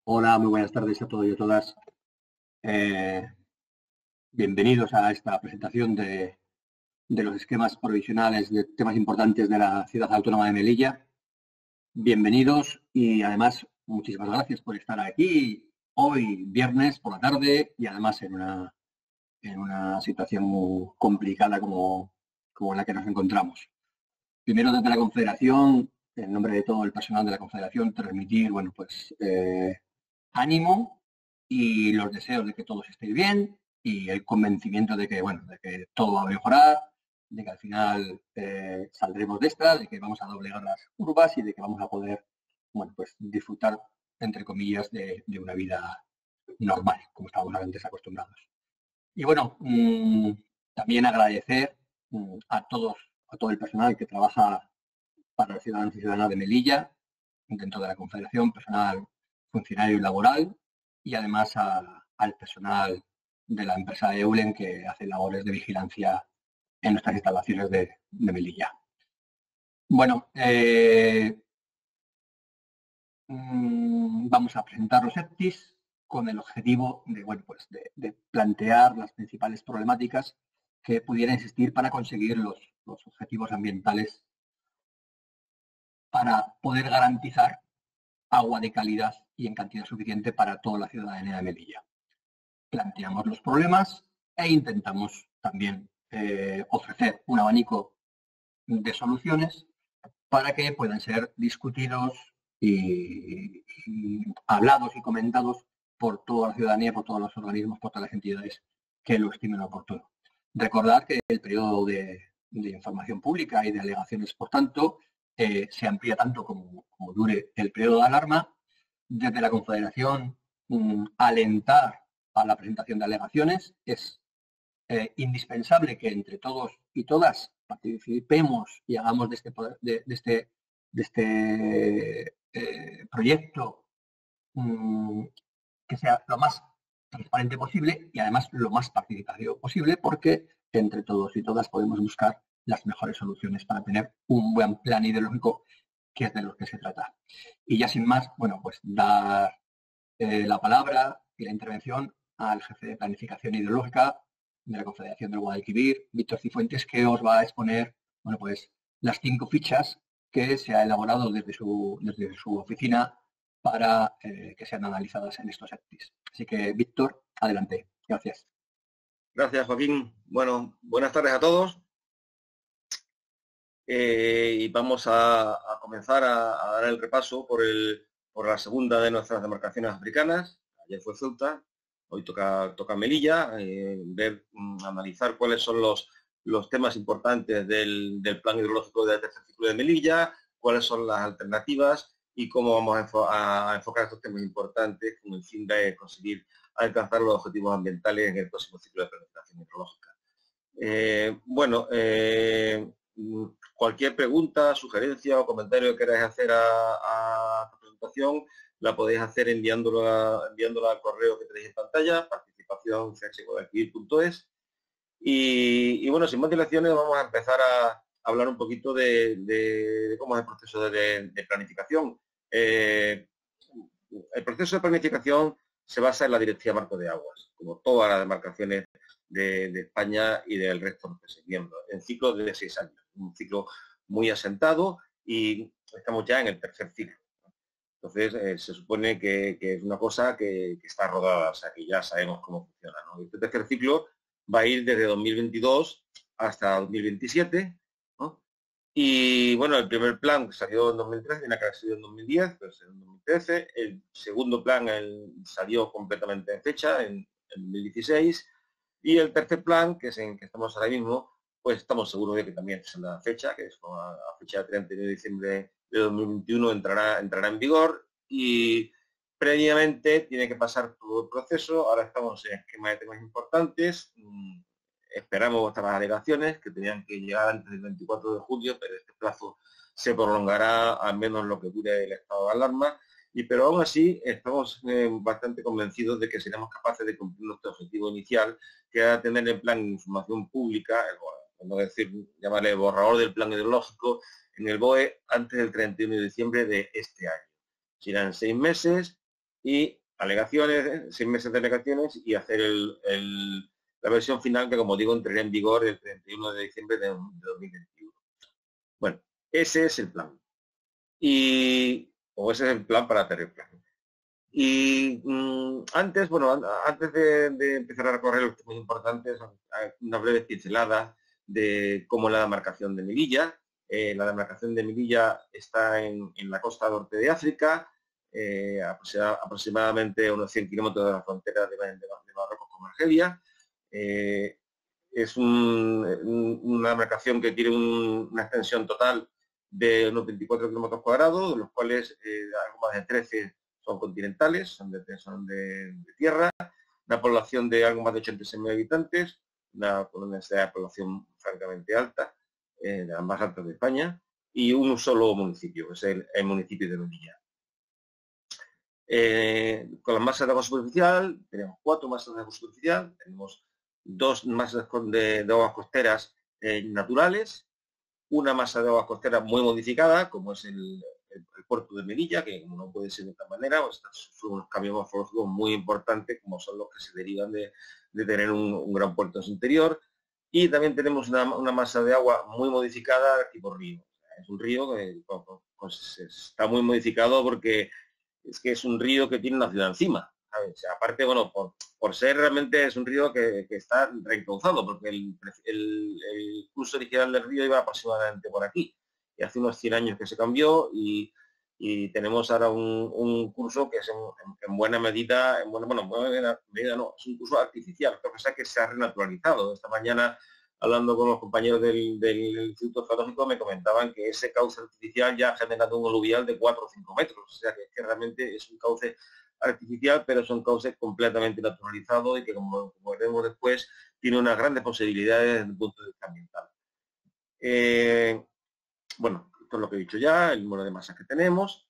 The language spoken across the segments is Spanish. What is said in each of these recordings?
Hola, muy buenas tardes a todos y a todas. Eh, Bienvenidos a esta presentación de los esquemas provisionales de temas importantes de la Ciudad Autónoma de Melilla. Bienvenidos y además muchísimas gracias por estar aquí hoy viernes por la tarde y además en una situación muy complicada como la que nos encontramos. Primero, desde la Confederación, en nombre de todo el personal de la Confederación, transmitir, ánimo y los deseos de que todos estéis bien y el convencimiento de que, de que todo va a mejorar, de que al final saldremos de esta, de que vamos a doblegar las curvas y de que vamos a poder, disfrutar, entre comillas, de una vida normal, como estábamos antes acostumbrados. Y también agradecer a todo el personal que trabaja para los ciudadanos y ciudadanas de Melilla, dentro de la Confederación, personal funcionario y laboral, y además al personal de la empresa Eulen que hace labores de vigilancia en nuestras instalaciones de Melilla. Vamos a presentar los EPTIs con el objetivo de plantear las principales problemáticas que pudieran existir para conseguir los objetivos ambientales para poder garantizar agua de calidad y en cantidad suficiente para toda la ciudadanía de Melilla. Planteamos los problemas e intentamos también ofrecer un abanico de soluciones para que puedan ser discutidos y hablados y comentados por toda la ciudadanía, por todos los organismos, por todas las entidades que lo estimen oportuno. Recordar que el periodo de información pública y de alegaciones, por tanto, se amplía tanto como dure el periodo de alarma. Desde la Confederación, alentar a la presentación de alegaciones. Es indispensable que entre todos y todas participemos y hagamos de este proyecto que sea lo más transparente posible y además lo más participativo posible, porque entre todos y todas podemos buscar las mejores soluciones para tener un buen plan ideológico, que es de lo que se trata. Y ya sin más, dar la palabra y la intervención al jefe de planificación ideológica de la Confederación del Guadalquivir, Víctor Cifuentes, que os va a exponer las 5 fichas que se ha elaborado desde su oficina para que sean analizadas en estos EPTIs. Así que, Víctor, adelante. Gracias. Gracias, Joaquín. Bueno, buenas tardes a todos. Y vamos a comenzar a dar el repaso por la segunda de nuestras demarcaciones africanas. Ayer fue Ceuta, hoy toca Melilla, analizar cuáles son los temas importantes del plan hidrológico del tercer ciclo de Melilla, cuáles son las alternativas y cómo vamos a enfocar estos temas importantes con el fin de conseguir alcanzar los objetivos ambientales en el próximo ciclo de planificación hidrológica. Cualquier pregunta, sugerencia o comentario que queráis hacer a esta presentación, la podéis hacer enviándola al correo que tenéis en pantalla, participación@guadalquivir.es. Y bueno, sin más dilaciones, vamos a empezar a hablar un poquito de cómo es el proceso de planificación. El proceso de planificación se basa en la Directiva Marco de Aguas, como todas las demarcaciones de España y del resto de los países miembros, en ciclos de 6 años, un ciclo muy asentado y estamos ya en el tercer ciclo. Entonces, se supone que es una cosa que está rodada, o sea, que ya sabemos cómo funciona, ¿no? Este tercer ciclo va a ir desde 2022 hasta 2027, ¿no? Y bueno, el primer plan salió en 2013, tenía que haber salido en 2010, pero en 2013. El segundo plan salió completamente en fecha, en 2016. Y el tercer plan, que es en que estamos ahora mismo, pues estamos seguros de que también es en la fecha, que es a fecha del 31 de diciembre de 2021 entrará en vigor, y previamente tiene que pasar todo el proceso. Ahora estamos en esquema de temas importantes. Esperamos vuestras alegaciones, que tenían que llegar antes del 24 de julio, pero este plazo se prolongará al menos lo que dure el estado de alarma. Pero aún así estamos bastante convencidos de que seremos capaces de cumplir nuestro objetivo inicial, que era tener el plan de información pública, llamarle borrador del plan hidrológico, en el BOE antes del 31 de diciembre de este año. Serán 6 meses y alegaciones, 6 meses de alegaciones y hacer la versión final que, como digo, entrará en vigor el 31 de diciembre de 2021. Bueno, ese es el plan. O ese es el plan para hacer el plan. Y antes de empezar a recorrer los temas importantes, una breve pincelada de cómo la demarcación de Melilla. La demarcación de Melilla está en la costa norte de África, aproximadamente a unos 100 kilómetros de la frontera de Marruecos con Argelia. Es una demarcación que tiene una extensión total de unos 24 kilómetros cuadrados, de los cuales algo más de 13 son continentales, son de tierra, una población de algo más de 86.000 habitantes, una densidad de población francamente alta, de las más altas de España, y un solo municipio, que es el municipio de Melilla. Con las masas de agua superficial, tenemos 4 masas de agua superficial, tenemos 2 masas de aguas costeras naturales, una masa de aguas costeras muy modificada, como es el puerto de Melilla, que como no puede ser de otra manera, pues son unos cambios morfológicos muy importantes, como son los que se derivan de tener un gran puerto en su interior. Y también tenemos una masa de agua muy modificada tipo río. Es un río que pues, está muy modificado porque es que es un río que tiene una ciudad encima. O sea, aparte, bueno, por ser realmente es un río que está reencauzado, porque el curso original del río iba aproximadamente por aquí. Y hace unos 100 años que se cambió y tenemos ahora un curso que es en buena medida, es un curso artificial, lo que pasa es que se ha renaturalizado. Esta mañana, hablando con los compañeros del Instituto Geológico, me comentaban que ese cauce artificial ya ha generado un aluvial de 4 o 5 metros, o sea que realmente es un cauce artificial, pero es un cauce completamente naturalizado y que, como veremos después, tiene unas grandes posibilidades desde el punto de vista ambiental. Bueno, esto es lo que he dicho ya, el número de masas que tenemos.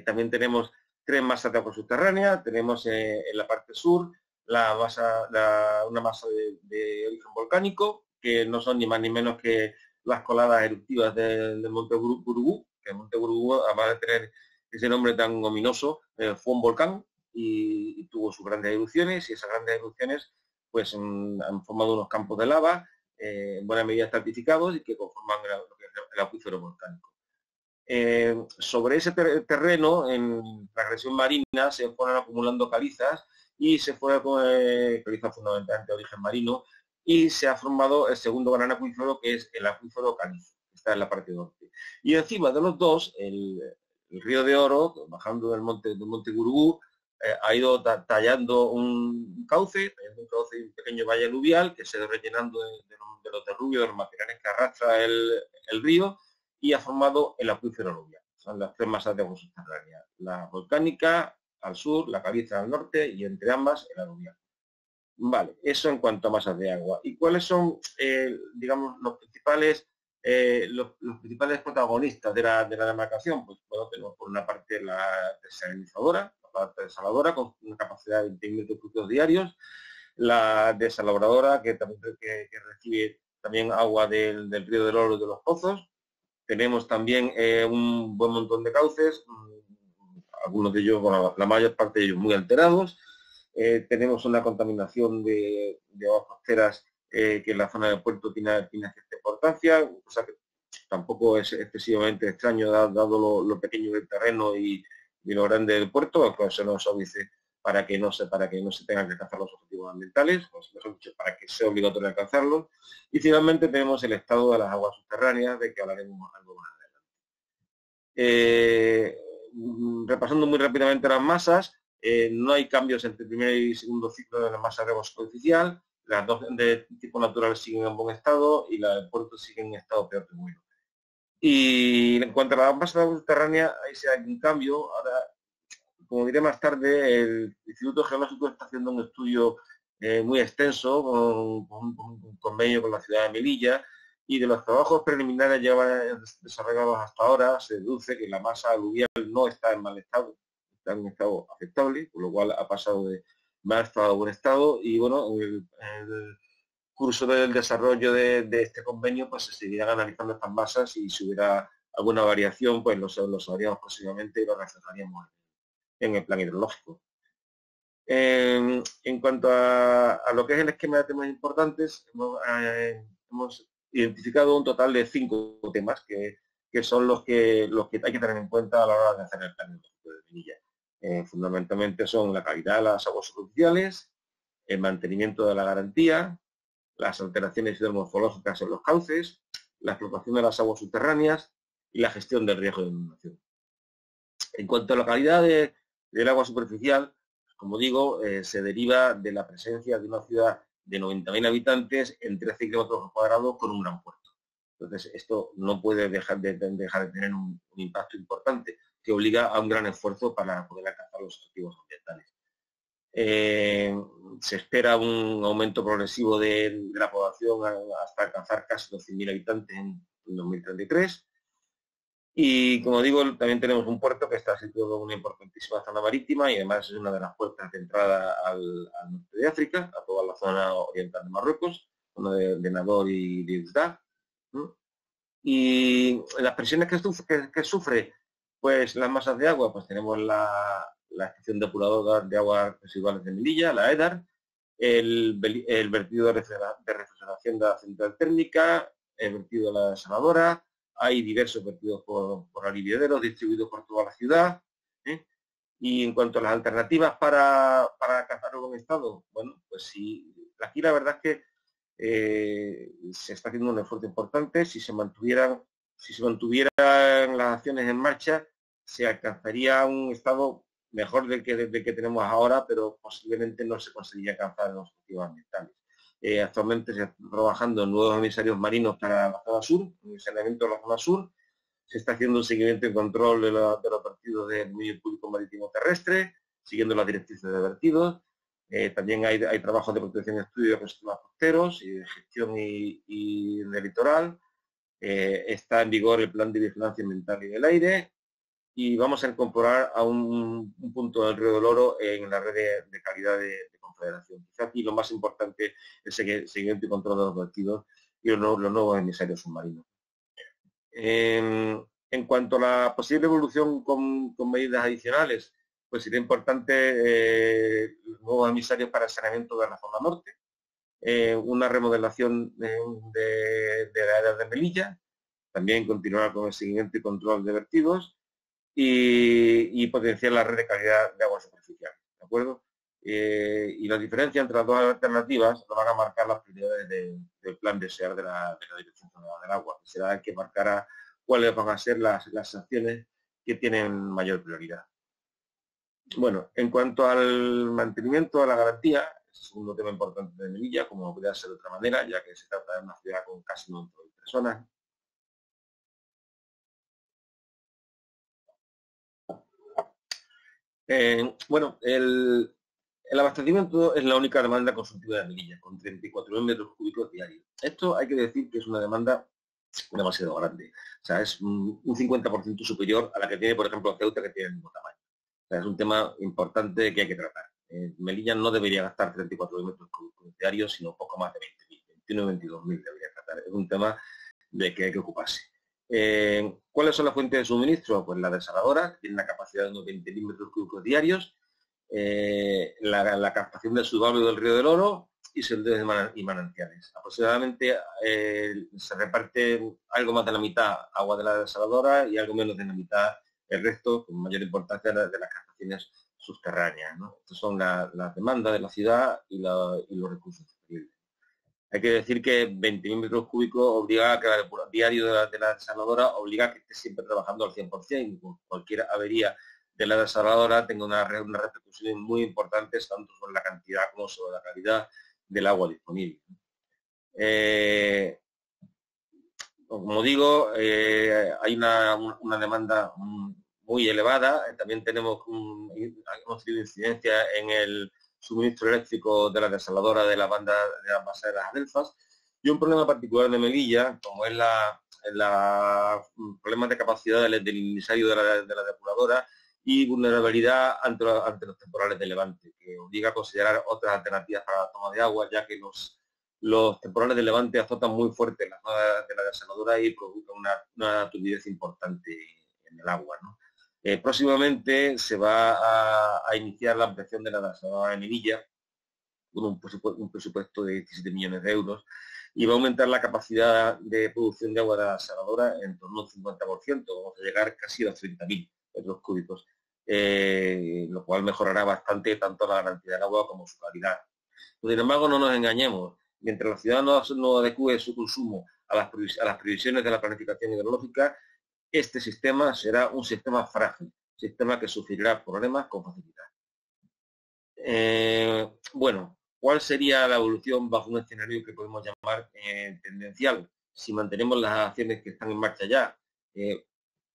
También tenemos 3 masas de agua subterránea. Tenemos en la parte sur una masa de origen volcánico, que no son ni más ni menos que las coladas eruptivas del Monte Gurugú, que el Monte Gurugú, además de tener ese nombre tan ominoso, fue un volcán y tuvo sus grandes erupciones, y esas grandes erupciones pues han formado unos campos de lava en buena medida estratificados y que conforman el acuífero volcánico. Sobre ese terreno, en la regresión marina, se fueron acumulando calizas y se fue con calizas fundamentalmente de origen marino, y se ha formado el segundo gran acuífero, que es el acuífero calizo, que está en la parte norte. Y encima de los dos, el río de Oro, bajando del monte Gurugú, ha ido tallando un cauce, un pequeño valle aluvial que se ha ido rellenando de los derrubios, de los materiales que arrastra el río, y ha formado el acuífero aluvial. Son las 3 masas de agua subterránea: la volcánica al sur, la caliza al norte, y entre ambas el aluvial. Vale, eso en cuanto a masas de agua. ¿Y cuáles son, digamos, los principales protagonistas de la demarcación? Pues bueno, tenemos por una parte la desalinizadora, la parte desaladora con una capacidad de 20 metros cúbicos diarios, la desaladoradora que recibe también agua del río del Oro y de los pozos. Tenemos también un buen montón de cauces, algunos de ellos, bueno, la mayor parte de ellos muy alterados. Tenemos una contaminación de aguas costeras que en la zona del puerto tiene cierta importancia, cosa que tampoco es excesivamente extraño dado lo pequeño del terreno y lo grande del puerto, que se nos dice para que no se tengan que alcanzar los objetivos ambientales, para que sea obligatorio alcanzarlos. Y finalmente tenemos el estado de las aguas subterráneas, de que hablaremos algo más adelante. Repasando muy rápidamente las masas, no hay cambios entre el primer y segundo ciclo de la masa de agua superficial. Las dos de tipo natural siguen en buen estado y la del puerto sigue en estado peor que bueno. Y en cuanto a la masa de agua subterránea, ahí sí hay un cambio. Ahora, como diré más tarde, el Instituto Geológico está haciendo un estudio muy extenso con un convenio con la ciudad de Melilla, y de los trabajos preliminares ya desarrollados hasta ahora se deduce que la masa aluvial no está en mal estado, está en un estado aceptable, con lo cual ha pasado de mal estado a buen estado. Y bueno, en el curso del desarrollo de este convenio pues se seguirán analizando estas masas, y si hubiera alguna variación pues lo sabríamos próximamente y lo reflejaríamos en el plan hidrológico. En cuanto a lo que es el esquema de temas importantes, hemos identificado un total de 5 temas que son los que hay que tener en cuenta a la hora de hacer el plan hidrológico de Melilla. Fundamentalmente son la calidad de las aguas superficiales, el mantenimiento de la garantía, las alteraciones hidromorfológicas en los cauces, la explotación de las aguas subterráneas y la gestión del riesgo de inundación. En cuanto a la calidad del agua superficial, como digo, se deriva de la presencia de una ciudad de 90.000 habitantes en 13 kilómetros cuadrados con un gran puerto. Entonces, esto no puede dejar de tener un impacto importante que obliga a un gran esfuerzo para poder alcanzar los objetivos ambientales. Se espera un aumento progresivo de la población hasta alcanzar casi 12.000 habitantes en 2033. Y como digo, también tenemos un puerto que está situado en una importantísima zona marítima y además es una de las puertas de entrada al norte de África, a toda la zona oriental de Marruecos, zona de Nador y de Oujda. Y las presiones que sufre, pues las masas de agua, pues tenemos la estación depuradora de aguas residuales de Melilla, la EDAR, el vertido de refrigeración de la central térmica, el vertido de la desaladora. Hay diversos vertidos por aliviaderos distribuidos por toda la ciudad. Y en cuanto a las alternativas para alcanzar un buen estado, bueno, pues sí, aquí la verdad es que se está haciendo un esfuerzo importante. Si se mantuvieran las acciones en marcha, se alcanzaría un estado mejor del que tenemos ahora, pero posiblemente no se conseguiría alcanzar los objetivos ambientales. Actualmente se está trabajando en nuevos emisarios marinos para la zona sur, en el saneamiento de la zona sur. Se está haciendo un seguimiento y control de los vertidos del medio público marítimo terrestre, siguiendo las directrices de vertidos. También hay trabajos de protección y estudio de ecosistemas costeros y de gestión y de litoral. Está en vigor el plan de vigilancia ambiental y del aire. Y vamos a incorporar a un punto del Río del Oro en la red de calidad de Confederación. Quizá aquí lo más importante es el seguimiento y control de los vertidos y los nuevos emisarios submarinos. En cuanto a la posible evolución con medidas adicionales, pues sería importante nuevos emisarios para el saneamiento de la zona norte, una remodelación de la área de Melilla, también continuar con el seguimiento y control de vertidos, y potenciar la red de calidad de agua superficial, ¿de acuerdo? Y la diferencia entre las dos alternativas lo van a marcar las prioridades del plan de SEAR de la Dirección General del Agua, que será el que marcará cuáles van a ser las acciones que tienen mayor prioridad. Bueno, en cuanto al mantenimiento de la garantía, es el segundo tema importante de Melilla, como no podría ser de otra manera, ya que se trata de una ciudad con casi 90.000 personas. Bueno, el abastecimiento es la única demanda consultiva de Melilla, con 34.000 metros cúbicos diarios. Esto hay que decir que es una demanda demasiado grande. O sea, es un 50% superior a la que tiene, por ejemplo, Ceuta, que tiene el mismo tamaño. O sea, es un tema importante que hay que tratar. Melilla no debería gastar 34.000 metros cúbicos diarios, sino poco más de 20.000, 21 22.000 debería tratar. Es un tema de que hay que ocuparse. ¿Cuáles son las fuentes de suministro? Pues la desaladora, que tiene una capacidad de unos 20.000 metros cúbicos diarios, la captación del subagua del Río del Oro y servicios y manantiales. Aproximadamente se reparte algo más de la mitad agua de la desaladora y algo menos de la mitad el resto, con mayor importancia de las captaciones subterráneas, ¿no? Estas son las demandas de la ciudad y los recursos disponibles. Hay que decir que 20.000 metros cúbicos obliga a que el diario de la desaladora obliga a que esté siempre trabajando al 100%. Cualquier avería de la desaladora tenga una repercusión muy importante tanto sobre la cantidad como sobre la calidad del agua disponible. Como digo, hay una demanda muy elevada. También hemos tenido incidencia en el suministro eléctrico de la desaladora de la banda de las bases de las Adelfas, y un problema particular de Melilla, como es problemas de capacidad del emisario de la depuradora y vulnerabilidad ante los temporales de levante, que obliga a considerar otras alternativas para la toma de agua, ya que los temporales de levante azotan muy fuerte la zona de la desaladora y provocan una turbidez importante en el agua, ¿no? Próximamente se va a iniciar la ampliación de la desaladora de Melilla, con un presupuesto de 17 millones de euros, y va a aumentar la capacidad de producción de agua de la desaladora en torno al 50%, vamos a llegar casi a los 30.000 metros cúbicos, lo cual mejorará bastante tanto la garantía del agua como su calidad. Pero, sin embargo, no nos engañemos, mientras la ciudad no adecue su consumo a las previsiones de la planificación hidrológica, este sistema será un sistema frágil, sistema que sufrirá problemas con facilidad. Bueno, ¿cuál sería la evolución bajo un escenario que podemos llamar tendencial? Si mantenemos las acciones que están en marcha ya,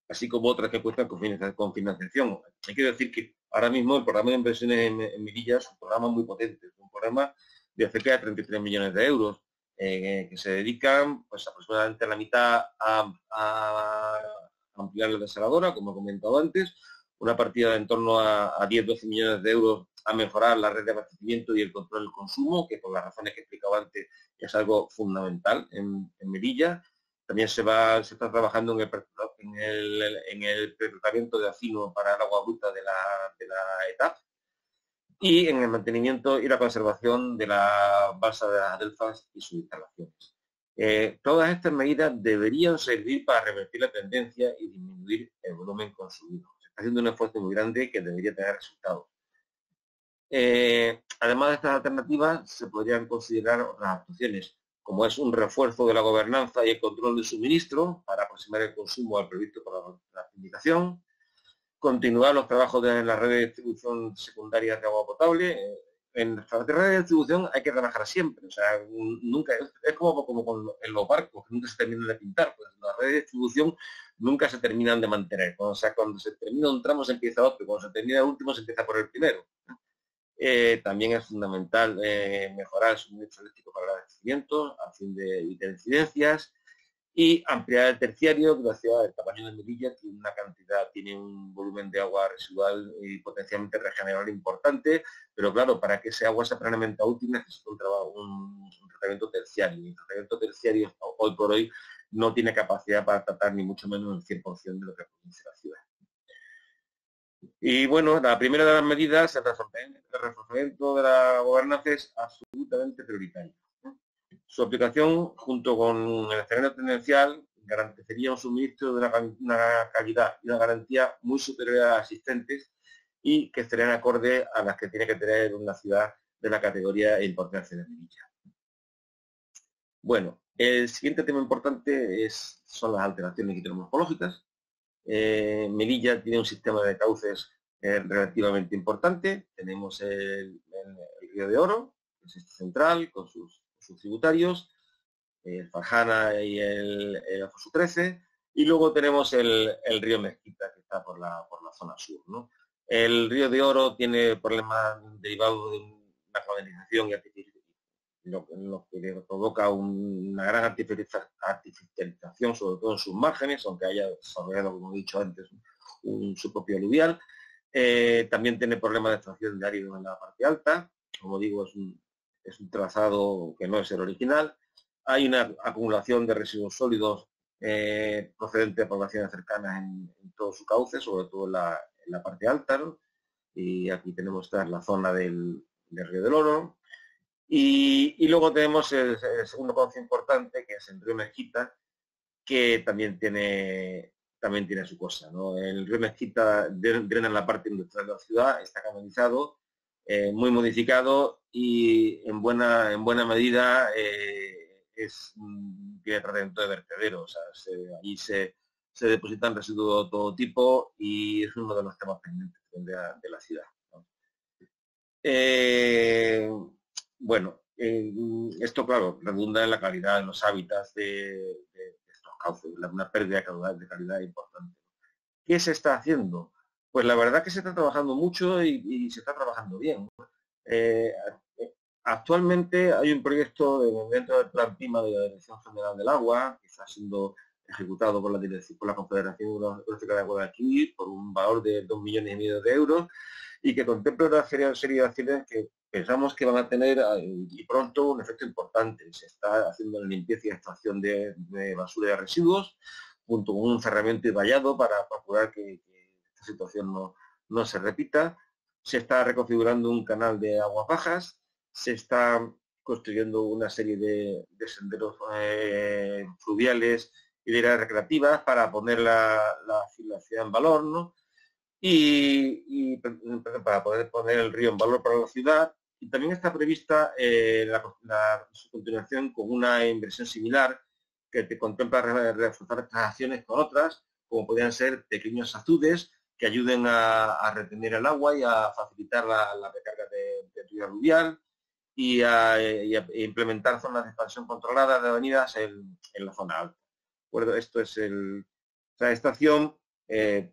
así como otras que cuentan con financiación. Hay que decir que ahora mismo el programa de inversiones en Melilla es un programa muy potente, es un programa de cerca de 33 millones de euros, que se dedican pues aproximadamente a la mitad a ampliar la desaladora, como he comentado antes, una partida de en torno a 10-12 millones de euros a mejorar la red de abastecimiento y el control del consumo, que por las razones que he explicado antes es algo fundamental en Melilla. También se está trabajando en el tratamiento de acino para el agua bruta de la ETAP y en el mantenimiento y la conservación de la balsa de las Adelfas y sus instalaciones. Todas estas medidas deberían servir para revertir la tendencia y disminuir el volumen consumido. Se está haciendo un esfuerzo muy grande que debería tener resultados. Además de estas alternativas, se podrían considerar otras actuaciones, como es un refuerzo de la gobernanza y el control del suministro para aproximar el consumo al previsto por la indicación, continuar los trabajos en la red de distribución secundaria de agua potable. En la red de distribución hay que trabajar siempre, o sea, nunca es como en los barcos, que nunca se terminan de pintar, pues las redes de distribución nunca se terminan de mantener. O sea, cuando se termina un tramo se empieza otro, y cuando se termina el último se empieza por el primero. También es fundamental mejorar el suministro eléctrico para el abastecimiento a fin de evitar incidencias y ampliar el terciario, que la ciudad del tamaño de Melilla tiene un volumen de agua residual y potencialmente regenerable importante, pero claro, para que ese agua sea plenamente útil necesita un tratamiento terciario. Y el tratamiento terciario hoy por hoy no tiene capacidad para tratar ni mucho menos el 100% de lo que produce la ciudad. Y bueno, la primera de las medidas, el reforzamiento de la gobernanza es absolutamente prioritario. Su aplicación, junto con el escenario tendencial, garantizaría un suministro de una calidad y una garantía muy superior a las existentes y que estarían acorde a las que tiene que tener una ciudad de la categoría e importancia de Melilla. Bueno, el siguiente tema importante son las alteraciones hidromorfológicas. Melilla tiene un sistema de cauces relativamente importante. Tenemos el río de Oro, que es este central, con sus tributarios, el Farjana y el Afoso 13, y luego tenemos el río Mezquita, que está por la zona sur, ¿no? El río de Oro tiene problemas derivados de una clavinización y lo que le provoca una gran artificialización, sobre todo en sus márgenes, aunque haya desarrollado, como he dicho antes, su propio aluvial. También tiene problemas de extracción de árido en la parte alta. Como digo, es un trazado que no es el original. Hay una acumulación de residuos sólidos procedente de poblaciones cercanas en todo su cauce, sobre todo en la parte alta, ¿no? Y aquí tenemos la zona del río del Oro. Y luego tenemos el segundo cauce importante, que es el río Mezquita, que también tiene su cosa, ¿no? El río Mezquita drena en la parte industrial de la ciudad, está canalizado, muy modificado y en buena medida tiene tratamiento de vertedero. O sea, allí se depositan residuos de todo tipo y es uno de los temas pendientes de la ciudad, ¿no? Bueno, esto, claro, redunda en la calidad de los hábitats de estos cauces, una pérdida de calidad importante. ¿Qué se está haciendo? Pues la verdad que se está trabajando mucho y se está trabajando bien. Actualmente hay un proyecto dentro del Plan PIMA de la Dirección General del Agua, que está siendo ejecutado por la Confederación Hidrográfica de Agua de Aquí por un valor de 2,5 millones de euros y que contempla una serie de acciones que pensamos que van a tener y pronto un efecto importante. Se está haciendo la limpieza y extracción de basura y de residuos, junto con un cerramiento y vallado para procurar que esta situación no se repita. Se está reconfigurando un canal de aguas bajas, se está construyendo una serie de senderos fluviales y de áreas recreativas para poner la ciudad en valor, ¿no? Y para poder poner el río en valor para la ciudad. Y también está prevista su continuación con una inversión similar que te contempla reforzar estas acciones con otras, como podrían ser pequeños azudes que ayuden a retener el agua y a facilitar la recarga del río aluvial y a implementar zonas de expansión controlada de avenidas en la zona alta. Bueno, esto es la estación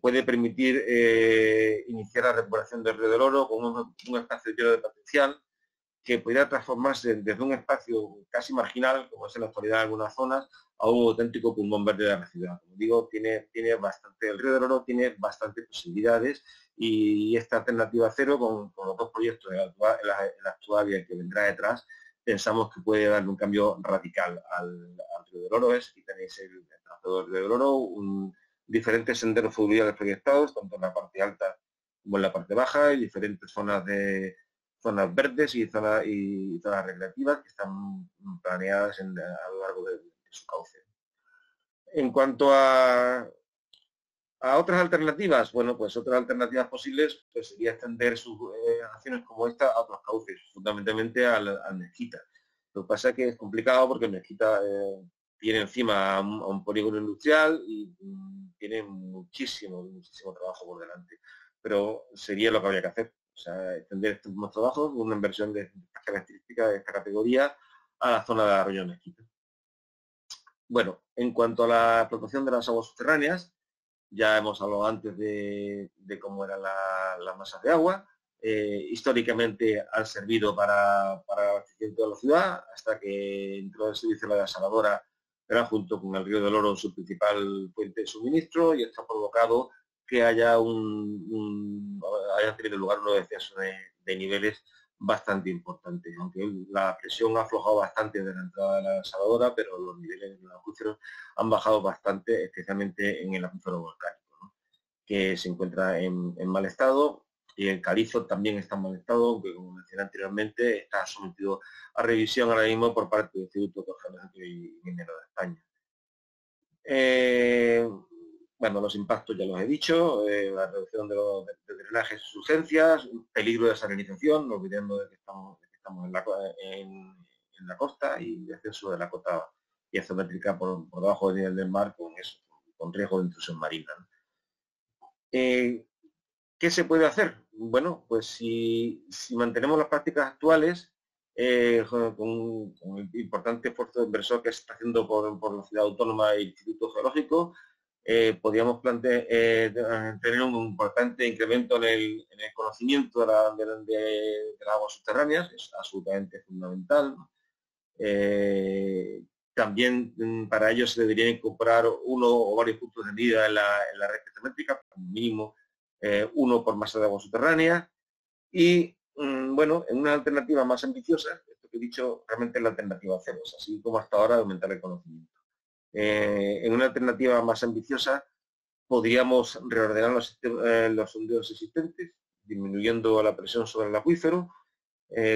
puede permitir iniciar la recuperación del río del Oro con un espacio lleno de potencial que podría transformarse desde un espacio casi marginal, como es en la actualidad en algunas zonas, a un auténtico pulmón verde de la ciudad. Como digo, tiene bastante, el río del Oro tiene bastantes posibilidades y esta alternativa cero con los dos proyectos, el actual y el que vendrá detrás, pensamos que puede darle un cambio radical al río del Oro. Aquí tenéis el trazado del río del Oro, diferentes senderos fluviales proyectados, tanto en la parte alta como en la parte baja, y diferentes zonas verdes y zonas recreativas que están planeadas a lo largo de su cauce. En cuanto a otras alternativas, bueno, pues otras alternativas posibles pues sería extender sus acciones como esta a otros cauces, fundamentalmente al Mezquita. Lo que pasa es que es complicado porque el Mezquita tiene encima a un polígono industrial y tiene muchísimo trabajo por delante. Pero sería lo que habría que hacer. O sea, extender estos mismos trabajos, una inversión de estas características, de esta categoría, a la zona de Arroyo Mezquita. Bueno, en cuanto a la explotación de las aguas subterráneas, ya hemos hablado antes de cómo eran las masas de agua. Históricamente han servido para el abastecimiento de la ciudad, hasta que entró el servicio de la desaladora, era junto con el río del Oro su principal fuente de suministro, y esto ha provocado que hayan tenido lugar unos descensos de niveles bastante importantes, aunque la presión ha aflojado bastante desde la entrada de la desaladora, pero los niveles de los acuíferos han bajado bastante, especialmente en el acuífero volcánico, ¿no?, que se encuentra en mal estado, y el calizo también está en mal estado, aunque, como mencioné anteriormente, está sometido a revisión ahora mismo por parte del Instituto Geológico y Minero de España. Bueno, los impactos ya los he dicho, la reducción de drenajes y sus urgencias, peligro de salinización, no olvidando de que estamos en la costa, y descenso de la cota piezométrica por debajo del nivel del mar, con riesgo de intrusión marina, ¿no? ¿Qué se puede hacer? Bueno, pues si mantenemos las prácticas actuales, con el importante esfuerzo inversor que se está haciendo por la ciudad autónoma e Instituto Geológico, podríamos tener un importante incremento en el conocimiento de las aguas subterráneas, es absolutamente fundamental. También para ello se debería incorporar uno o varios puntos de medida en la red piezométrica, como mínimo uno por masa de agua subterránea, y bueno, en una alternativa más ambiciosa, esto que he dicho realmente es la alternativa cero, así como hasta ahora aumentar el conocimiento. En una alternativa más ambiciosa podríamos reordenar los sondeos existentes, disminuyendo la presión sobre el acuífero,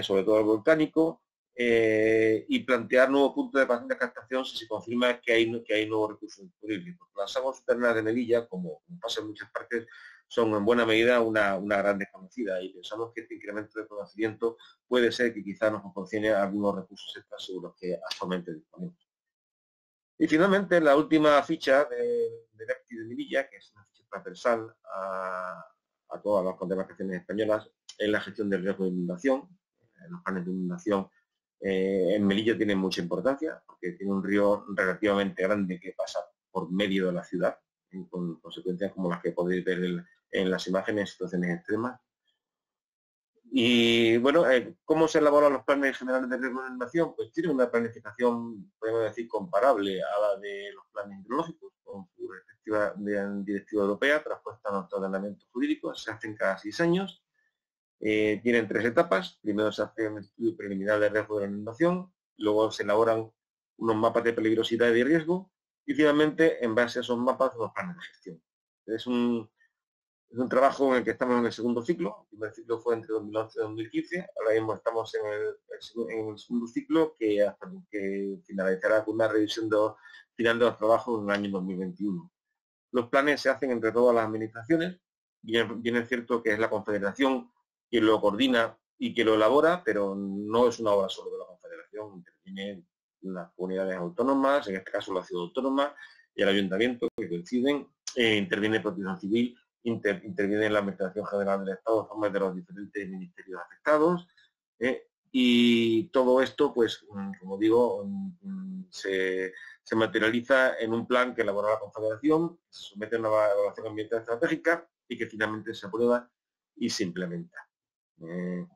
sobre todo el volcánico, y plantear nuevos puntos de captación si se confirma que hay nuevos recursos disponibles. Porque las aguas subterráneas de Melilla, como pasa en muchas partes, son en buena medida una gran desconocida, y pensamos que este incremento de conocimiento puede ser que quizás nos proporcione algunos recursos extras sobre los que actualmente disponemos. Y finalmente, la última ficha del EPTI de Melilla, que es una ficha transversal a todas las demarcaciones españolas, es la gestión del riesgo de inundación. Los planes de inundación en Melilla tienen mucha importancia, porque tiene un río relativamente grande que pasa por medio de la ciudad, con consecuencias como las que podéis ver en las imágenes en situaciones extremas. Y bueno, ¿cómo se elaboran los planes generales de riesgo de inundación? Pues tiene una planificación, podemos decir, comparable a la de los planes hidrológicos, con su respectiva directiva europea, traspuesta a nuestro ordenamiento jurídico. Se hacen cada 6 años. Tienen 3 etapas. Primero se hace un estudio preliminar de riesgo de inundación, luego se elaboran unos mapas de peligrosidad y de riesgo, y finalmente, en base a esos mapas, los planes de gestión. Es Es un trabajo en el que estamos en el segundo ciclo. El primer ciclo fue entre 2011 y 2015. Ahora mismo estamos en el segundo ciclo, que hasta que finalizará con una revisión final de los trabajos en el año 2021. Los planes se hacen entre todas las administraciones. Bien es cierto que es la Confederación quien lo coordina y que lo elabora, pero no es una obra solo de la Confederación. Intervienen las comunidades autónomas, en este caso la ciudad autónoma y el ayuntamiento, que coinciden. Interviene Protección Civil, interviene la Administración General del Estado, formas de los diferentes ministerios afectados. Y todo esto, pues, como digo, se materializa en un plan que elabora la Confederación, se somete a una evaluación ambiental estratégica y que finalmente se aprueba y se implementa. En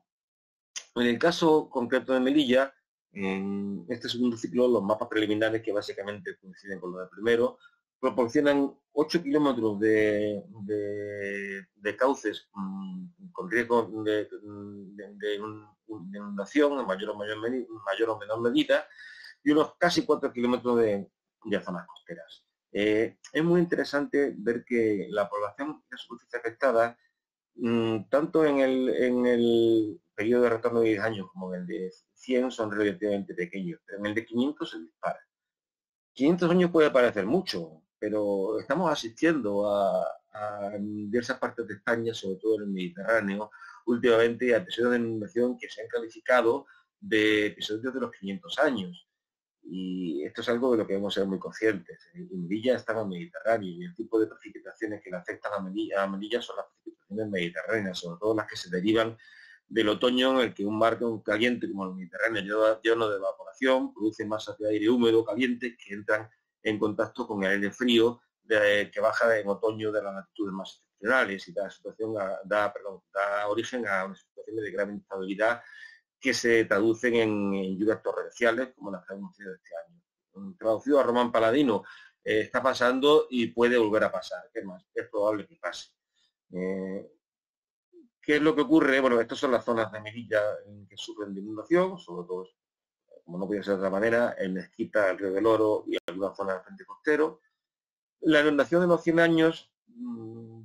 el caso concreto de Melilla, en este segundo ciclo, los mapas preliminares, que básicamente coinciden con los del primero, proporcionan 8 kilómetros de cauces con riesgo de inundación en mayor o menor medida, y unos casi 4 kilómetros de zonas costeras. Es muy interesante ver que la población de superficie afectada, tanto en el periodo de retorno de 10 años como en el de 100, son relativamente pequeños, pero en el de 500 se dispara. 500 años puede parecer mucho, pero estamos asistiendo a diversas partes de España, sobre todo en el Mediterráneo, últimamente a episodios de inundación que se han calificado de episodios de los 500 años. Y esto es algo de lo que debemos ser muy conscientes. En Melilla está en el Mediterráneo y el tipo de precipitaciones que le afectan a Melilla son las precipitaciones mediterráneas, sobre todo las que se derivan del otoño, en el que un mar caliente como el Mediterráneo, lleno de evaporación, produce masas de aire húmedo caliente que entran en contacto con el aire frío que baja en otoño de las latitudes más excepcionales, y da origen a una situación de grave inestabilidad que se traducen en lluvias torrenciales, como las que hemos tenido este año. Traducido a Román Paladino, está pasando y puede volver a pasar. ¿Qué más? Es probable que pase. ¿Qué es lo que ocurre? Bueno, estas son las zonas de Melilla que sufren de inundación, sobre todo, como no podía ser de otra manera, en Mezquita, el Río del Oro y algunas zonas del frente costero. La inundación de los 100 años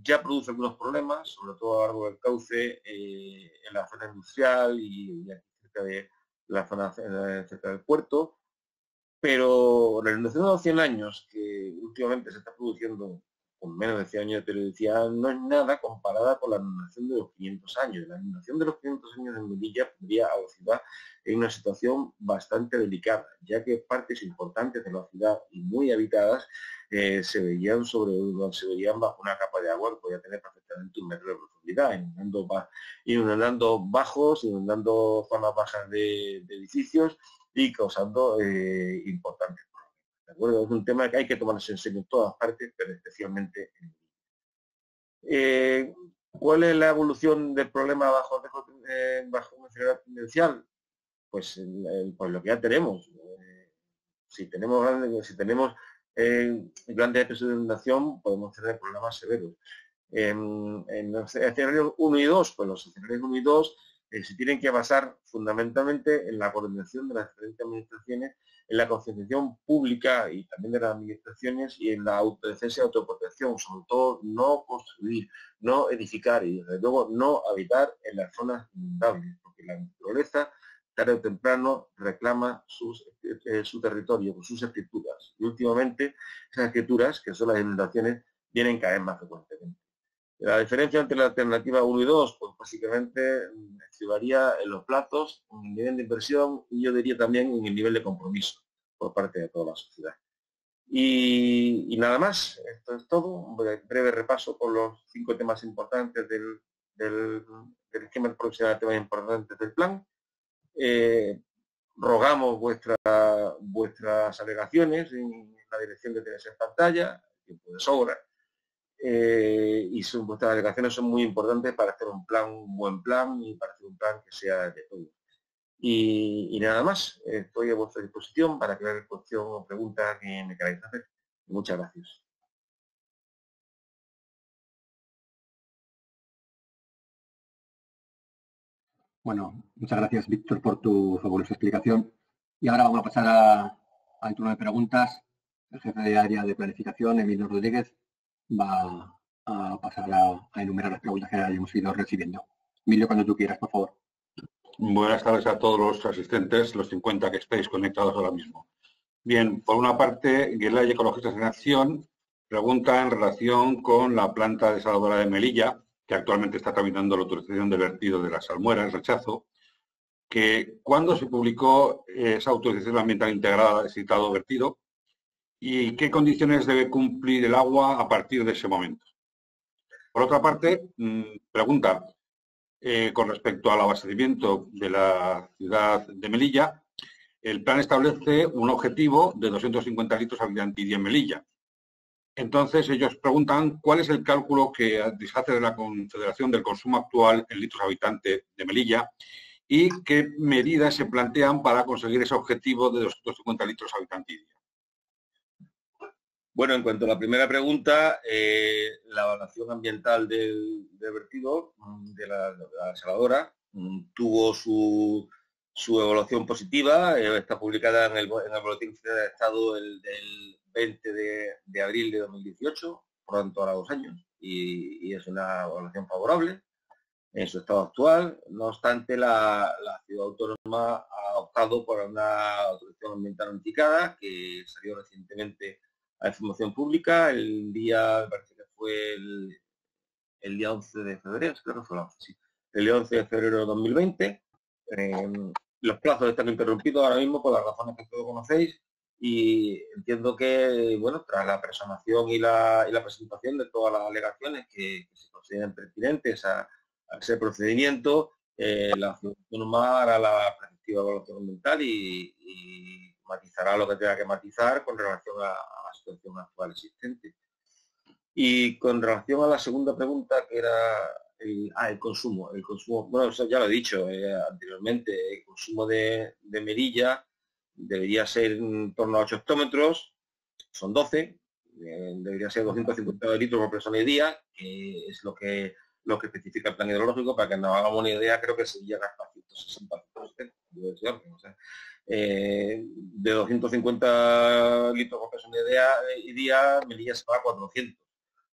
ya produce algunos problemas, sobre todo a lo largo del cauce, en la zona industrial y cerca de la zona cerca del puerto, pero la inundación de los 100 años, que últimamente se está produciendo con menos de 100 años de periodicidad, no es nada comparada con la inundación de los 500 años. La inundación de los 500 años en Melilla pondría a la ciudad en una situación bastante delicada, ya que partes importantes de la ciudad y muy habitadas se verían bajo una capa de agua que podía tener perfectamente 1 metro de profundidad, inundando bajos, inundando zonas bajas de edificios y causando importantes problemas. ¿De acuerdo? Es un tema que hay que tomarse en serio en todas partes, pero especialmente en ¿cuál es la evolución del problema bajo una severidad tendencial? Pues lo que ya tenemos. Si tenemos grandes episodios de inundación, podemos tener problemas severos. En los escenarios 1 y 2, pues los escenarios 1 y 2 se tienen que basar fundamentalmente en la coordinación de las diferentes administraciones, en la concienciación pública y también de las administraciones, y en la autodefensa y autoprotección, sobre todo no construir, no edificar y desde luego no habitar en las zonas inundables, porque la naturaleza tarde o temprano reclama su territorio, sus escrituras. Y últimamente esas escrituras, que son las inundaciones, vienen cada vez más frecuentemente. La diferencia entre la alternativa 1 y 2, pues básicamente estribaría en los plazos, en el nivel de inversión y yo diría también en el nivel de compromiso por parte de toda la sociedad. Y nada más, esto es todo, un breve repaso por los 5 temas importantes del esquema profesional de temas importantes del plan. Rogamos vuestras alegaciones en la dirección que tenéis en pantalla, tiempo de sobra. Y vuestras alegaciones son muy importantes para hacer un buen plan y para hacer un plan que sea de todos. Y nada más, estoy a vuestra disposición para cualquier cuestión o pregunta que me queráis hacer. Muchas gracias. Bueno, muchas gracias, Víctor, por tu fabulosa explicación. Y ahora vamos a pasar al turno de preguntas. El jefe de área de planificación, Emilio Rodríguez, va a pasar a enumerar las preguntas que hayamos ido recibiendo. Emilio, cuando tú quieras, por favor. Buenas tardes a todos los asistentes, los 50 que estáis conectados ahora mismo. Bien, por una parte, Guelay Ecologistas en Acción pregunta en relación con la planta desaladora de Melilla, que actualmente está tramitando la autorización de vertido de la salmuera, el rechazo, que cuándo se publicó esa autorización ambiental integrada de citado vertido y qué condiciones debe cumplir el agua a partir de ese momento. Por otra parte, pregunta con respecto al abastecimiento de la ciudad de Melilla. El plan establece un objetivo de 250 litros habitante y día en Melilla. Entonces, ellos preguntan cuál es el cálculo que se hace de la Confederación del consumo actual en litros habitante de Melilla y qué medidas se plantean para conseguir ese objetivo de 250 litros habitante y día. Bueno, en cuanto a la primera pregunta, la evaluación ambiental del vertido de la desaladora tuvo su evaluación positiva, está publicada en el Boletín Oficial del Estado del 20 de abril de 2018, por lo tanto ahora 2 años, y es una evaluación favorable en su estado actual. No obstante, la ciudad autónoma ha optado por una autorización ambiental unificada que salió recientemente a información pública el día, parece que fue el día 11 de febrero, creo que fue la 11, sí, el día 11 de febrero de 2020. Los plazos están interrumpidos ahora mismo por las razones que todos conocéis y entiendo que, bueno, tras la personación y la presentación de todas las alegaciones que se consideran pertinentes a ese procedimiento, la ciudad autónoma hará la preceptiva evaluación ambiental y matizará lo que tenga que matizar con relación a la situación actual existente. Y con relación a la segunda pregunta, que era el consumo. El consumo, bueno, eso ya lo he dicho anteriormente, el consumo de Melilla debería ser en torno a 8 hectómetros, son 12, debería ser 250 litros por persona y día, que es lo que especifica el plan hidrológico. Para que nos hagamos una idea, creo que se llega hasta 160 de 250 litros por persona y día, Melilla se va a 400.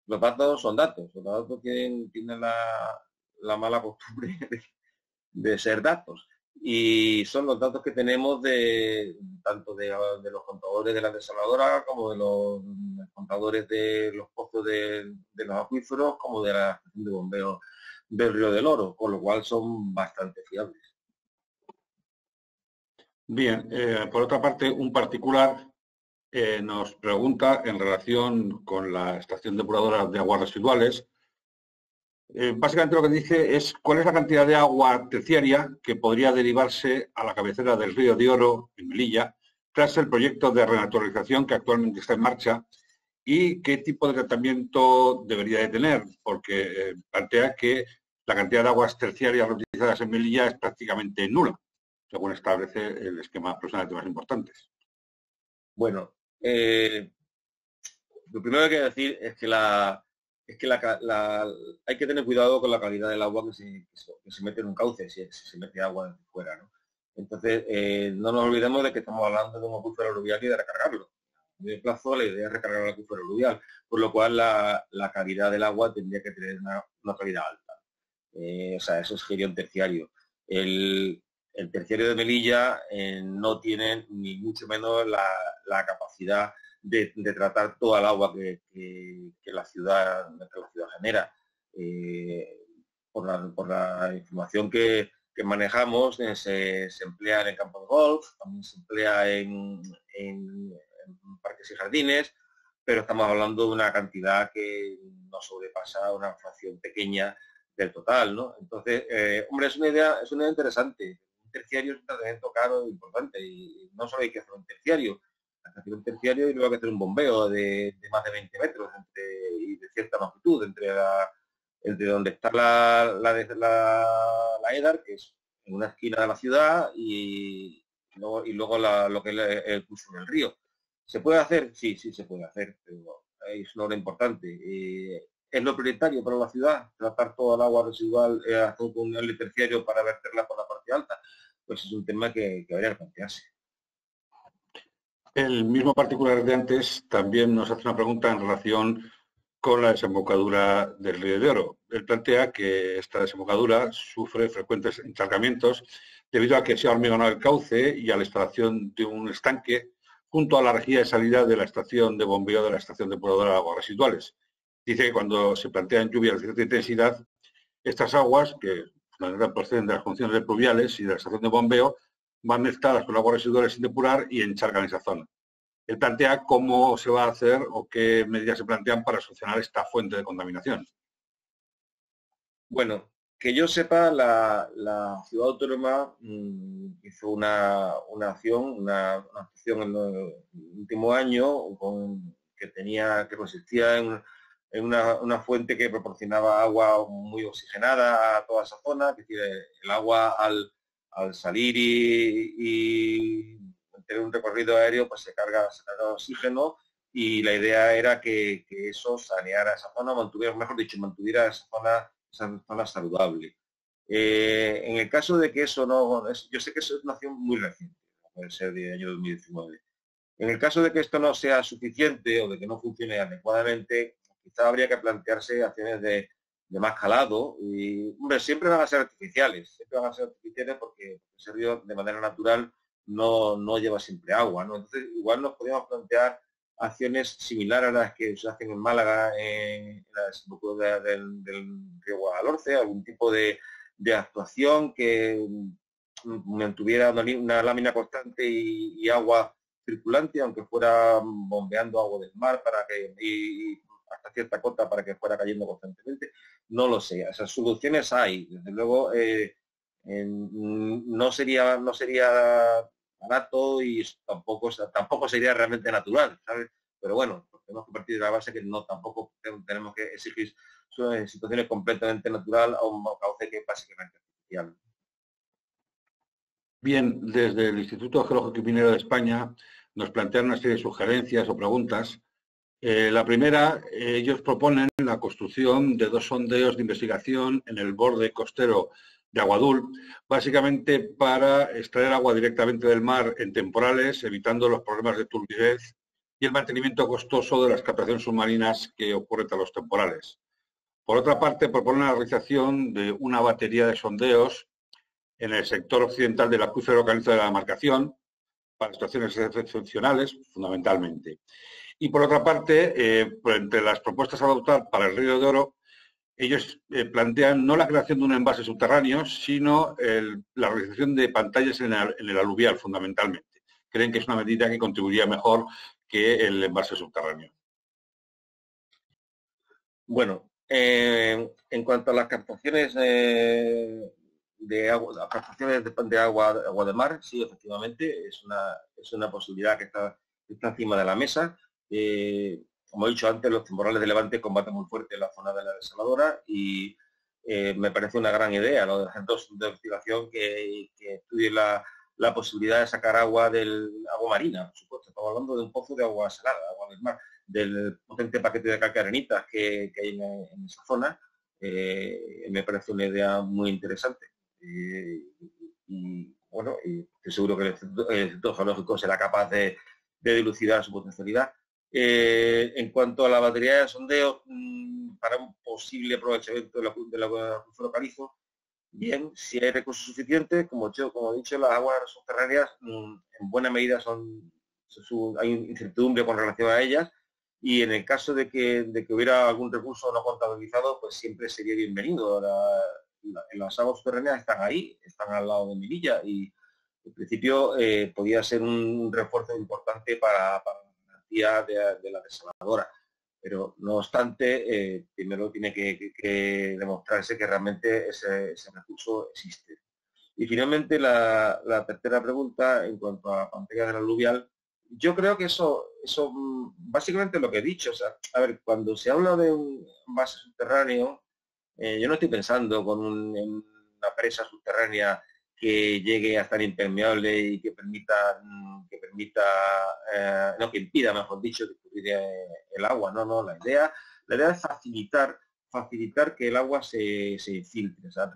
Los datos son datos, los datos tienen la mala costumbre de ser datos. Y son los datos que tenemos tanto de los contadores de la desaladora como de los contadores de los pozos de los acuíferos, como de la estación de bombeo del Río del Oro, con lo cual son bastante fiables. Bien, por otra parte, un particular nos pregunta en relación con la estación depuradora de aguas residuales. Básicamente lo que dice es cuál es la cantidad de agua terciaria que podría derivarse a la cabecera del Río de Oro, en Melilla, tras el proyecto de renaturalización que actualmente está en marcha y qué tipo de tratamiento debería de tener, porque plantea que la cantidad de aguas terciarias reutilizadas en Melilla es prácticamente nula, según establece el esquema profesional de temas importantes. Bueno, lo primero que hay que decir es que hay que tener cuidado con la calidad del agua que se mete en un cauce, si se mete agua desde fuera, ¿no? Entonces, no nos olvidemos de que estamos hablando de un acuífero aluvial y de recargarlo. De plazo, la idea es recargar el acuífero aluvial, por lo cual la calidad del agua tendría que tener una calidad alta. O sea, eso es gerión terciario. El terciario de Melilla no tiene ni mucho menos la capacidad de tratar toda el agua que la ciudad genera. Por la información que manejamos, se emplea en el campo de golf, también se emplea en parques y jardines, pero estamos hablando de una cantidad que no sobrepasa una fracción pequeña del total, ¿no? Entonces, hombre, es una idea interesante. Un terciario es un tratamiento caro e importante y no solo hay que hacer un terciario, hay que hacer un terciario y luego hay que hacer un bombeo de más de 20 metros y de cierta longitud entre donde está la EDAR, que es en una esquina de la ciudad, y luego lo que es el curso del río. ¿Se puede hacer? Sí, se puede hacer, pero es lo importante. ¿Es lo prioritario para la ciudad tratar toda el agua residual con el terciario para verterla por la parte alta? Pues es un tema que habría que plantearse. El mismo particular de antes también nos hace una pregunta en relación con la desembocadura del Río de Oro. Él plantea que esta desembocadura sufre frecuentes encharcamientos debido a que se ha hormigonado el cauce y a la instalación de un estanque junto a la rejilla de salida de la estación de bombeo de la estación depuradora de aguas residuales. Dice que cuando se plantean lluvias de cierta intensidad, estas aguas, que fundamentalmente proceden de las condiciones pluviales y de la estación de bombeo, van mezcladas con aguas residuales sin depurar y encharcan esa zona. Él plantea cómo se va a hacer o qué medidas se plantean para solucionar esta fuente de contaminación. Bueno, que yo sepa, la ciudad autónoma hizo una acción en el último año que consistía en una fuente que proporcionaba agua muy oxigenada a toda esa zona, que tiene el agua al salir y tener un recorrido aéreo, pues se carga oxígeno, y la idea era que eso saneara esa zona, mantuviera esa zona saludable. En el caso de que eso yo sé que eso es una acción muy reciente, puede ser del año 2019. En el caso de que esto no sea suficiente o de que no funcione adecuadamente, quizá habría que plantearse acciones de más calado, y hombre, siempre van a ser artificiales porque ese río de manera natural no lleva siempre agua, ¿no? Entonces igual nos podríamos plantear acciones similares a las que se hacen en Málaga, en la desembocadura del río Guadalhorce, algún tipo de actuación que mantuviera una lámina constante y agua circulante, aunque fuera bombeando agua del mar y hasta cierta cota para que fuera cayendo constantemente. No lo sé, esas soluciones hay. Desde luego no sería barato y tampoco sería realmente natural, ¿sabes? Pero bueno, tenemos que partir de la base que tampoco tenemos que exigir situaciones completamente natural a un cauce que es básicamente artificial. Bien, desde el Instituto Geológico y Minero de España nos plantean una serie de sugerencias o preguntas. La primera, ellos proponen la construcción de 2 sondeos de investigación en el borde costero de Aguadul, básicamente para extraer agua directamente del mar en temporales, evitando los problemas de turbidez y el mantenimiento costoso de las captaciones submarinas que ocurren tras los temporales. Por otra parte, proponen la realización de una batería de sondeos en el sector occidental del acuífero calizo de la demarcación, para situaciones excepcionales, fundamentalmente. Y por otra parte, entre las propuestas a adoptar para el Río de Oro, ellos plantean no la creación de un envase subterráneo, sino la realización de pantallas en el aluvial, fundamentalmente. Creen que es una medida que contribuiría mejor que el envase subterráneo. Bueno, en cuanto a las captaciones de agua de mar, sí, efectivamente, es una posibilidad que está encima de la mesa. Como he dicho antes, los temporales de Levante combaten muy fuerte la zona de la desaladora y me parece una gran idea lo de los centros de investigación que estudien la posibilidad de sacar agua marina, por supuesto. Estamos hablando de un pozo de agua salada, agua del mar, del potente paquete de calcarenitas que hay en esa zona. Me parece una idea muy interesante. Y bueno, estoy seguro que el Instituto Geológico será capaz de dilucidar su potencialidad. En cuanto a la batería de sondeo para un posible aprovechamiento del acuífero calizo, bien, si hay recursos suficientes, como he dicho, las aguas subterráneas en buena medida hay incertidumbre con relación a ellas, y en el caso de que hubiera algún recurso no contabilizado, pues siempre sería bienvenido. Las aguas subterráneas están ahí, están al lado de Melilla, y en principio podría ser un refuerzo importante para la garantía de la desaladora. Pero no obstante, primero tiene que demostrarse que realmente ese recurso existe. Y finalmente la tercera pregunta, en cuanto a pantallas del aluvial, yo creo que eso básicamente lo que he dicho. O sea, a ver, cuando se habla de un envase subterráneo, yo no estoy pensando en una presa subterránea que llegue a estar impermeable y que impida, mejor dicho, distribuir el agua. No, la idea es facilitar que el agua se infiltre, o sea,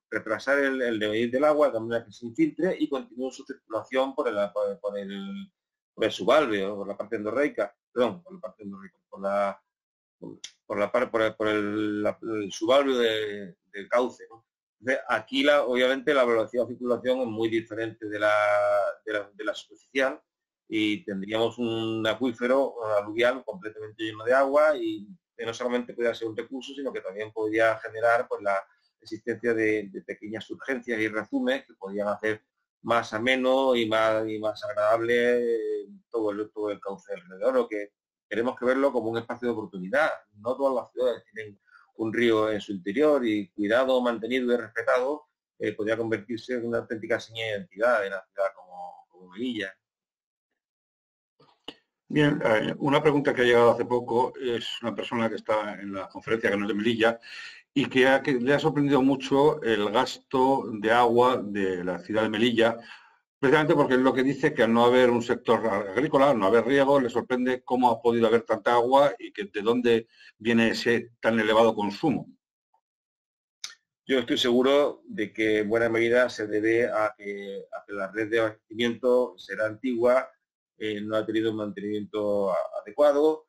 retrasar el devenir del agua de manera que se infiltre y continúe su circulación por el subalveo, por la parte endorreica, el subarrio del cauce, ¿no? Entonces, aquí obviamente la velocidad de circulación es muy diferente de la superficial y tendríamos un acuífero aluvial completamente lleno de agua y que no solamente podría ser un recurso, sino que también podría generar pues, la existencia de pequeñas surgencias y rezumes que podrían hacer más ameno y más agradable todo el cauce alrededor, lo que tenemos que verlo como un espacio de oportunidad. No todas las ciudades tienen un río en su interior y cuidado, mantenido y respetado podría convertirse en una auténtica seña de identidad de la ciudad como Melilla. Bien, una pregunta que ha llegado hace poco es una persona que está en la conferencia Canal de Melilla y que le ha sorprendido mucho el gasto de agua de la ciudad de Melilla, precisamente porque es lo que dice que al no haber un sector agrícola, al no haber riego, le sorprende cómo ha podido haber tanta agua y que de dónde viene ese tan elevado consumo. Yo estoy seguro de que en buena medida se debe a que la red de abastecimiento será antigua, no ha tenido un mantenimiento adecuado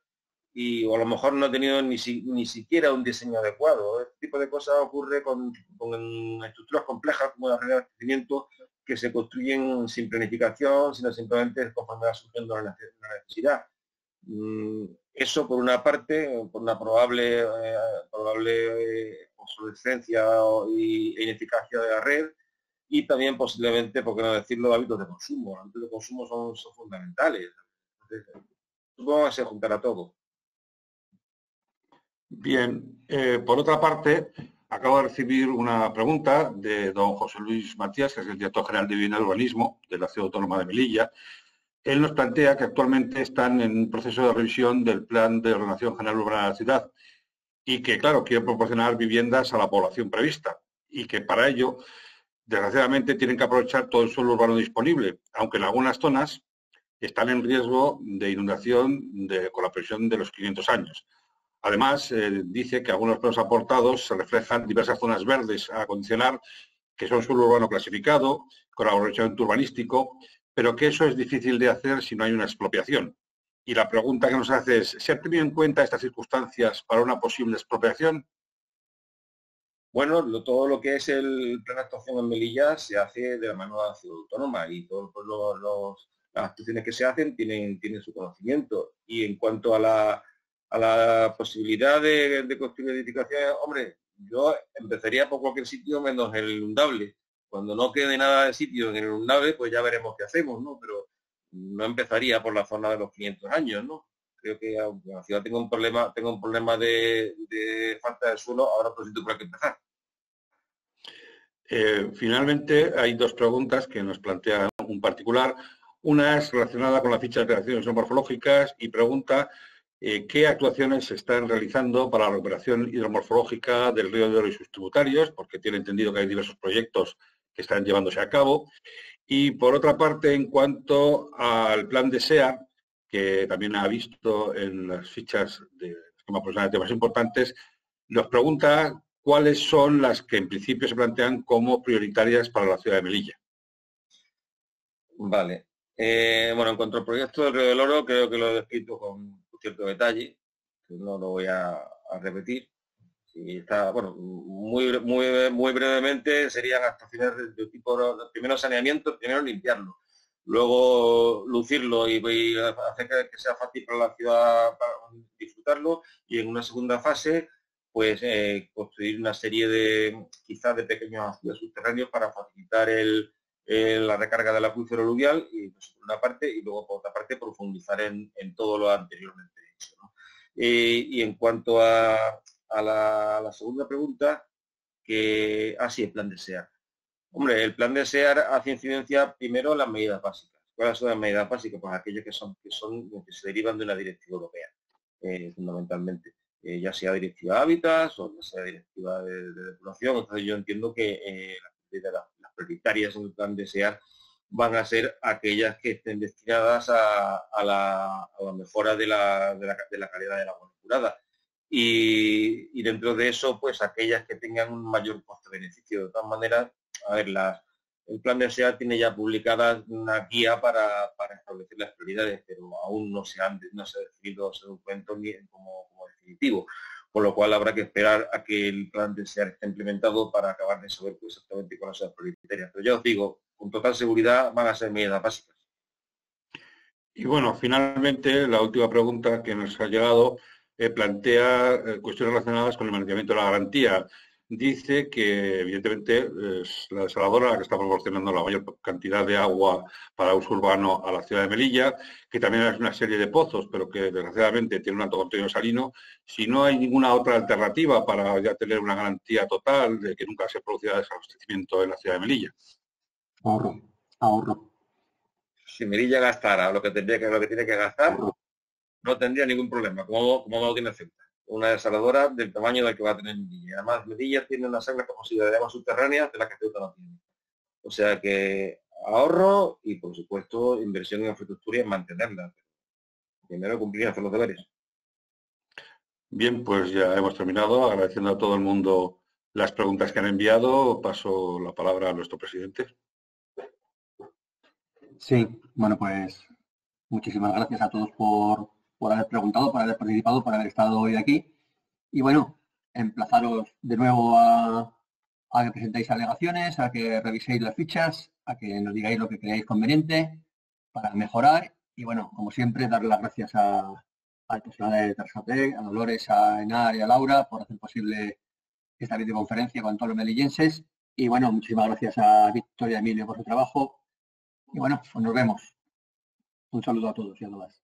y o a lo mejor no ha tenido ni siquiera un diseño adecuado. Este tipo de cosas ocurre con estructuras complejas como la red de abastecimiento que se construyen sin planificación, sino simplemente conforme va surgiendo la necesidad. Eso por una parte, por una probable obsolescencia e ineficacia de la red y también posiblemente, por qué no decirlo, hábitos de consumo. Los hábitos de consumo son fundamentales. Entonces, supongo que se juntará todo. Bien, por otra parte, acabo de recibir una pregunta de don José Luis Matías, que es el director general de Vivienda y Urbanismo de la Ciudad Autónoma de Melilla. Él nos plantea que actualmente están en un proceso de revisión del Plan de Ordenación General Urbana de la ciudad y que, claro, quiere proporcionar viviendas a la población prevista y que para ello, desgraciadamente, tienen que aprovechar todo el suelo urbano disponible, aunque en algunas zonas están en riesgo de inundación con la presión de los 500 años. Además, dice que algunos planos aportados se reflejan diversas zonas verdes a acondicionar, que son suelo urbano clasificado, con aprovechamiento urbanístico, pero que eso es difícil de hacer si no hay una expropiación. Y la pregunta que nos hace es, ¿se han tenido en cuenta estas circunstancias para una posible expropiación? Bueno, todo lo que es el plan de actuación en Melilla se hace de la mano de la ciudad autónoma y todas las actuaciones que se hacen tienen su conocimiento. Y en cuanto a la posibilidad de construir edificaciones, hombre, yo empezaría por cualquier sitio menos el inundable. Cuando no quede nada de sitio en el inundable, pues ya veremos qué hacemos, ¿no? Pero no empezaría por la zona de los 500 años, ¿no? Creo que aunque la ciudad tenga un problema de falta de suelo, habrá otro sitio por el que empezar. Finalmente, hay dos preguntas que nos plantea un particular. Una es relacionada con la ficha de alteraciones hidromorfológicas y pregunta qué actuaciones se están realizando para la recuperación hidromorfológica del río de Oro y sus tributarios, porque tiene entendido que hay diversos proyectos que están llevándose a cabo. Y por otra parte, en cuanto al plan de SEA, que también ha visto en las fichas de esquema profesional de temas importantes, nos pregunta cuáles son las que en principio se plantean como prioritarias para la ciudad de Melilla. Vale. Bueno, en cuanto al proyecto del Río del Oro, creo que lo he descrito con cierto detalle, que no lo voy a repetir. Y está, bueno, muy brevemente serían actuaciones de tipo, primero saneamiento, primero limpiarlo, luego lucirlo y hacer que sea fácil para la ciudad para disfrutarlo y en una segunda fase pues construir una serie de quizás de pequeños astilleros subterráneos para facilitar la recarga del acuífero aluvial y pues, por una parte y luego por otra parte profundizar en todo lo anteriormente dicho, ¿no? Y en cuanto a la segunda pregunta, que sí, el plan de SEAR. Hombre, el plan de SEAR hace incidencia primero en las medidas básicas. ¿Cuáles son las medidas básicas? Pues aquellas que se derivan de una directiva europea, fundamentalmente. Ya sea directiva Hábitats o ya sea directiva de depuración. Entonces yo entiendo que las prioritarias en el plan de SEAR van a ser aquellas que estén destinadas a la mejora de la calidad del agua depurada. Y dentro de eso, pues aquellas que tengan un mayor coste-beneficio. De todas maneras, a ver, el plan de SEA tiene ya publicada una guía para establecer las prioridades, pero aún no se ha decidido ese documento ni como definitivo, con lo cual habrá que esperar a que el plan de SEA esté implementado para acabar de saber exactamente cuáles son las prioritarias. Pero ya os digo, con total seguridad van a ser medidas básicas. Y bueno, finalmente la última pregunta que nos ha llegado plantea cuestiones relacionadas con el mantenimiento de la garantía. Dice que, evidentemente, es la desaladora la que está proporcionando la mayor cantidad de agua para uso urbano a la ciudad de Melilla, que también es una serie de pozos, pero que desgraciadamente tiene un alto contenido salino. Si no hay ninguna otra alternativa para ya tener una garantía total de que nunca se producirá desabastecimiento en la ciudad de Melilla. Ahorro. Si Melilla gastara lo que tiene que gastar, no tendría ningún problema, como no tiene Ceuta. Una desaladora del tamaño del que va a tener Melilla. Además, Melilla tiene una alta capacidad de agua subterránea de la que Ceuta no tiene. O sea que ahorro y, por supuesto, inversión en infraestructura y en mantenerla. Primero cumplir y hacer los deberes. Bien, pues ya hemos terminado. Agradeciendo a todo el mundo las preguntas que han enviado. Paso la palabra a nuestro presidente. Sí, bueno, pues muchísimas gracias a todos por haber preguntado, por haber participado, por haber estado hoy aquí. Y bueno, emplazaros de nuevo a que presentéis alegaciones, a que reviséis las fichas, a que nos digáis lo que creáis conveniente para mejorar. Y bueno, como siempre, dar las gracias al personal de Tersatec, a Dolores, a Enar y a Laura por hacer posible esta videoconferencia con todos los melillenses. Y bueno, muchísimas gracias a Víctor y a Emilio por su trabajo. Y bueno, pues nos vemos. Un saludo a todos y a todas.